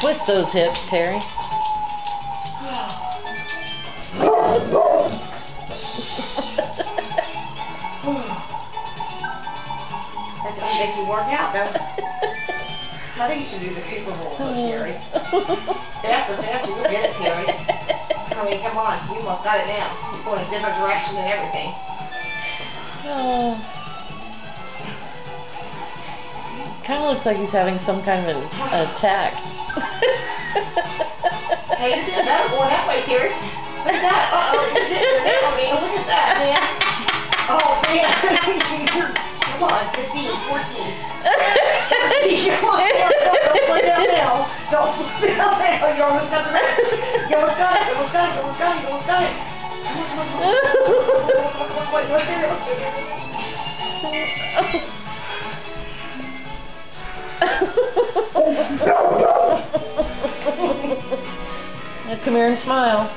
Twist those hips, Terry. That doesn't make you work out, though. I think you should do the Super Bowl, Terry. Faster, you'll get it, Terry. I mean, come on, you almost got it now. You're going a different direction and everything. Oh. Kind of looks like he's having some kind of an attack. Hey, you did that going that way, Terry. Look at that. Uh-oh, you did it now, man. Look at that, man. Oh, man. Come on, 15, 14. 17, come on, don't slow down now. Don't slow down now. You almost got the rest. You almost got it. You almost got it. You almost got it. You almost got it. Come on, come on, come on. Wait, let's hear it. Let's hear it. Now come here and smile.